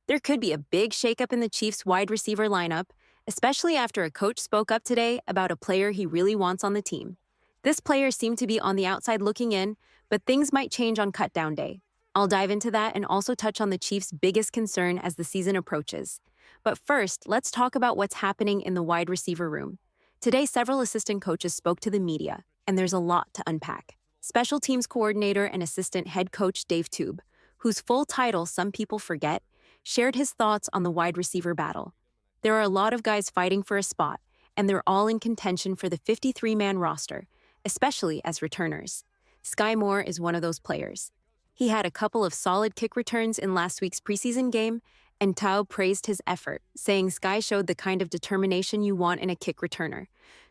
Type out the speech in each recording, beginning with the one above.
There could be a big shakeup in the Chiefs' wide receiver lineup, especially after a coach spoke up today about a player he really wants on the team. This player seemed to be on the outside looking in, but things might change on cutdown day. I'll dive into that and also touch on the Chiefs' biggest concern as the season approaches. But first, let's talk about what's happening in the wide receiver room. Today, several assistant coaches spoke to the media, and there's a lot to unpack. Special teams coordinator and assistant head coach Dave Tube, whose full title some people forget, shared his thoughts on the wide receiver battle. There are a lot of guys fighting for a spot, and they're all in contention for the 53-man roster, especially as returners. Sky Moore is one of those players. He had a couple of solid kick returns in last week's preseason game, and Tao praised his effort, saying Sky showed the kind of determination you want in a kick returner.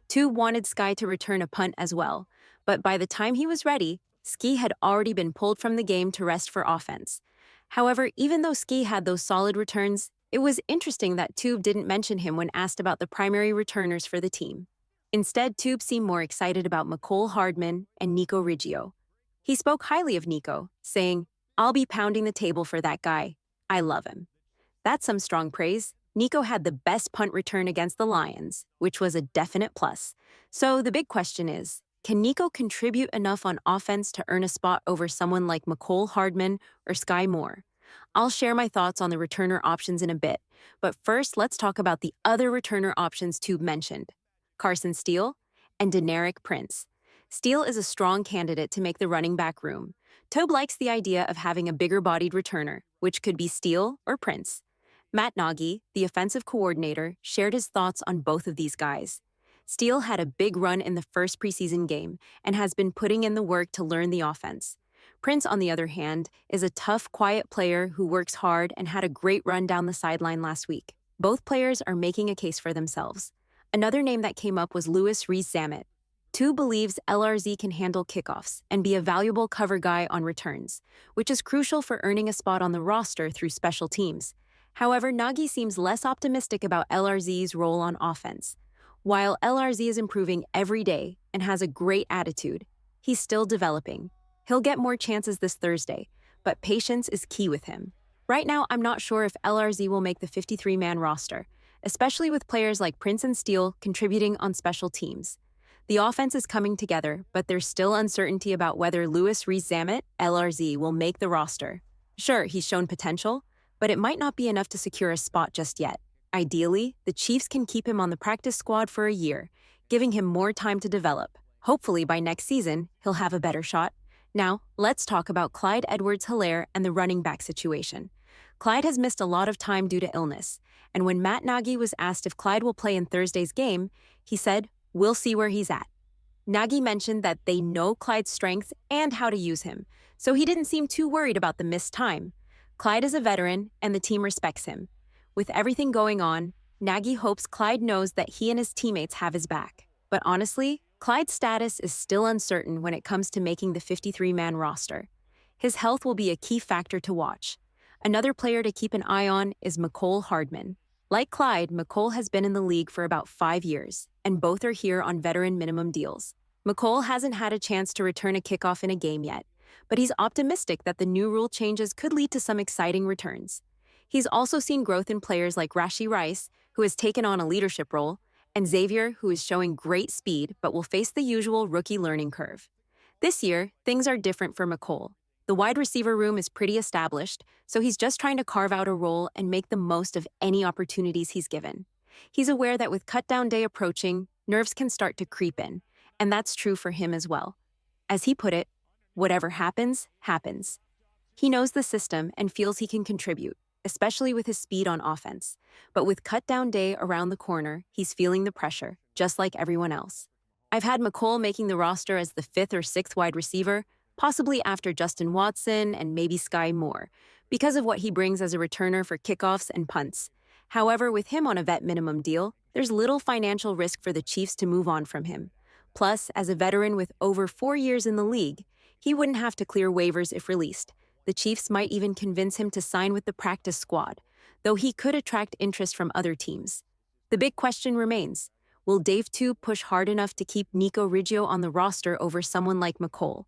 Tube wanted Sky to return a punt as well, but by the time he was ready, Ski had already been pulled from the game to rest for offense. However, even though Ski had those solid returns, it was interesting that Tube didn't mention him when asked about the primary returners for the team. Instead, Tube seemed more excited about McCole Hardman and Nico Riggio. He spoke highly of Nico, saying, "I'll be pounding the table for that guy. I love him." That's some strong praise. Nico had the best punt return against the Lions, which was a definite plus. So the big question is, can Nico contribute enough on offense to earn a spot over someone like McCole Hardman or Sky Moore? I'll share my thoughts on the returner options in a bit, but first let's talk about the other returner options Tube mentioned: Carson Steele and Deneric Prince. Steele is a strong candidate to make the running back room. Tobe likes the idea of having a bigger-bodied returner, which could be Steele or Prince. Matt Nagy, the offensive coordinator, shared his thoughts on both of these guys. Steele had a big run in the first preseason game and has been putting in the work to learn the offense. Prince, on the other hand, is a tough, quiet player who works hard and had a great run down the sideline last week. Both players are making a case for themselves. Another name that came up was rees-zammit. Two believes LRZ can handle kickoffs and be a valuable cover guy on returns, which is crucial for earning a spot on the roster through special teams. However, Nagy seems less optimistic about LRZ's role on offense. While LRZ is improving every day and has a great attitude, he's still developing. He'll get more chances this Thursday, but patience is key with him. Right now, I'm not sure if LRZ will make the 53-man roster, especially with players like Prince and Steele contributing on special teams. The offense is coming together, but there's still uncertainty about whether rees-zammit, LRZ, will make the roster. Sure, he's shown potential, but it might not be enough to secure a spot just yet. Ideally, the Chiefs can keep him on the practice squad for a year, giving him more time to develop. Hopefully, by next season, he'll have a better shot. Now, let's talk about Clyde Edwards-Helaire and the running back situation. Clyde has missed a lot of time due to illness, and when Matt Nagy was asked if Clyde will play in Thursday's game, he said, "We'll see where he's at." Nagy mentioned that they know Clyde's strengths and how to use him, so he didn't seem too worried about the missed time. Clyde is a veteran, and the team respects him. With everything going on, Nagy hopes Clyde knows that he and his teammates have his back. But honestly, Clyde's status is still uncertain when it comes to making the 53-man roster. His health will be a key factor to watch. Another player to keep an eye on is McCole Hardman. Like Clyde, McCole has been in the league for about 5 years, and both are here on veteran minimum deals. McCole hasn't had a chance to return a kickoff in a game yet, but he's optimistic that the new rule changes could lead to some exciting returns. He's also seen growth in players like Rashee Rice, who has taken on a leadership role, and Xavier, who is showing great speed but will face the usual rookie learning curve. This year, things are different for McCole. The wide receiver room is pretty established, so he's just trying to carve out a role and make the most of any opportunities he's given. He's aware that with cutdown day approaching, nerves can start to creep in, and that's true for him as well. As he put it, whatever happens, happens. He knows the system and feels he can contribute, especially with his speed on offense. But with cutdown day around the corner, he's feeling the pressure, just like everyone else. I've had McCole making the roster as the 5th or 6th wide receiver, possibly after Justin Watson and maybe Sky Moore, because of what he brings as a returner for kickoffs and punts. However, with him on a vet minimum deal, there's little financial risk for the Chiefs to move on from him. Plus, as a veteran with over 4 years in the league, he wouldn't have to clear waivers if released. The Chiefs might even convince him to sign with the practice squad, though he could attract interest from other teams. The big question remains, will Dave Tube push hard enough to keep Nico Riggio on the roster over someone like McCole?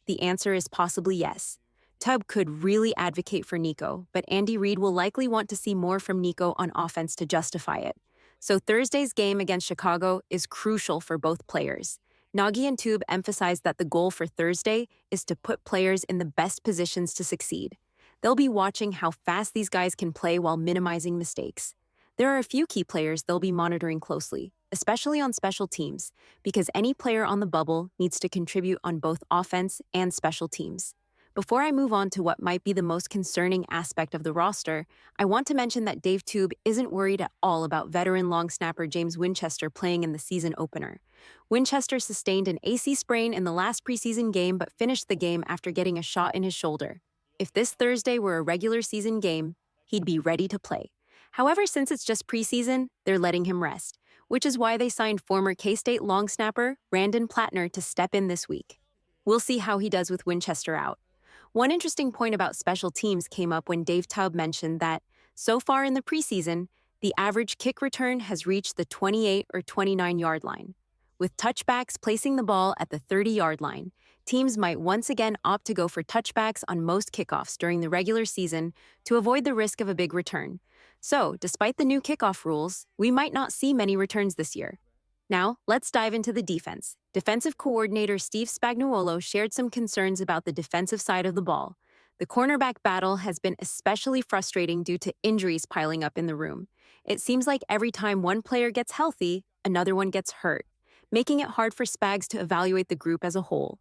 The answer is possibly yes. Tubb could really advocate for Nico, but Andy Reid will likely want to see more from Nico on offense to justify it. So Thursday's game against Chicago is crucial for both players. Nagy and Tube emphasized that the goal for Thursday is to put players in the best positions to succeed. They'll be watching how fast these guys can play while minimizing mistakes. There are a few key players they'll be monitoring closely, especially on special teams, because any player on the bubble needs to contribute on both offense and special teams. Before I move on to what might be the most concerning aspect of the roster, I want to mention that Dave Tube isn't worried at all about veteran long snapper James Winchester playing in the season opener. Winchester sustained an AC sprain in the last preseason game but finished the game after getting a shot in his shoulder. If this Thursday were a regular season game, he'd be ready to play. However, since it's just preseason, they're letting him rest, which is why they signed former K-State long snapper Randon Plattner to step in this week. We'll see how he does with Winchester out. One interesting point about special teams came up when Dave Taub mentioned that, so far in the preseason, the average kick return has reached the 28 or 29-yard line. With touchbacks placing the ball at the 30-yard line, teams might once again opt to go for touchbacks on most kickoffs during the regular season to avoid the risk of a big return. So, despite the new kickoff rules, we might not see many returns this year. Now, let's dive into the defense. Defensive coordinator Steve Spagnuolo shared some concerns about the defensive side of the ball. The cornerback battle has been especially frustrating due to injuries piling up in the room. It seems like every time one player gets healthy, another one gets hurt, making it hard for Spags to evaluate the group as a whole.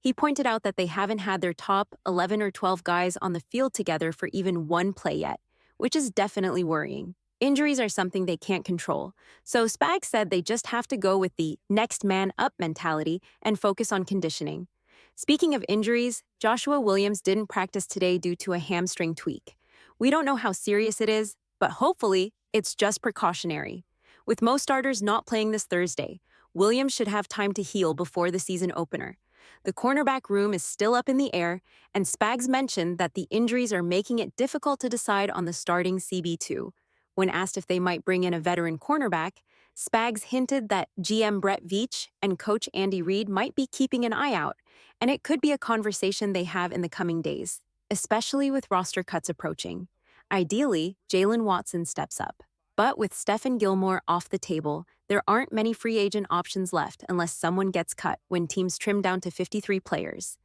He pointed out that they haven't had their top 11 or 12 guys on the field together for even one play yet, which is definitely worrying. Injuries are something they can't control, so Spags said they just have to go with the next man up mentality and focus on conditioning. Speaking of injuries, Joshua Williams didn't practice today due to a hamstring tweak. We don't know how serious it is, but hopefully it's just precautionary. With most starters not playing this Thursday, Williams should have time to heal before the season opener. The cornerback room is still up in the air, and Spags mentioned that the injuries are making it difficult to decide on the starting CB2. When asked if they might bring in a veteran cornerback, Spags hinted that GM Brett Veach and coach Andy Reid might be keeping an eye out, and it could be a conversation they have in the coming days, especially with roster cuts approaching. Ideally, Jalen Watson steps up. But with Stephen Gilmore off the table, there aren't many free agent options left unless someone gets cut when teams trim down to 53 players.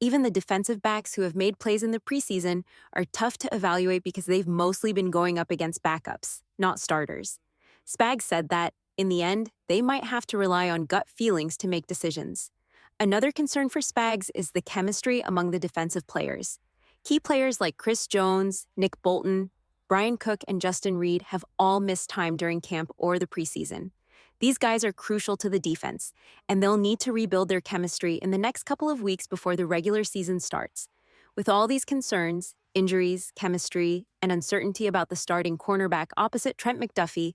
Even the defensive backs who have made plays in the preseason are tough to evaluate because they've mostly been going up against backups, not starters. Spags said that, in the end, they might have to rely on gut feelings to make decisions. Another concern for Spags is the chemistry among the defensive players. Key players like Chris Jones, Nick Bolton, Brian Cook, and Justin Reed have all missed time during camp or the preseason. These guys are crucial to the defense, and they'll need to rebuild their chemistry in the next couple of weeks before the regular season starts. With all these concerns, injuries, chemistry, and uncertainty about the starting cornerback opposite Trent McDuffie,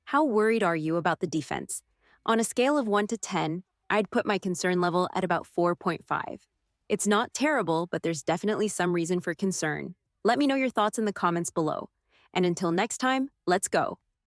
how worried are you about the defense? On a scale of 1 to 10, I'd put my concern level at about 4.5. It's not terrible, but there's definitely some reason for concern. Let me know your thoughts in the comments below. And until next time, let's go.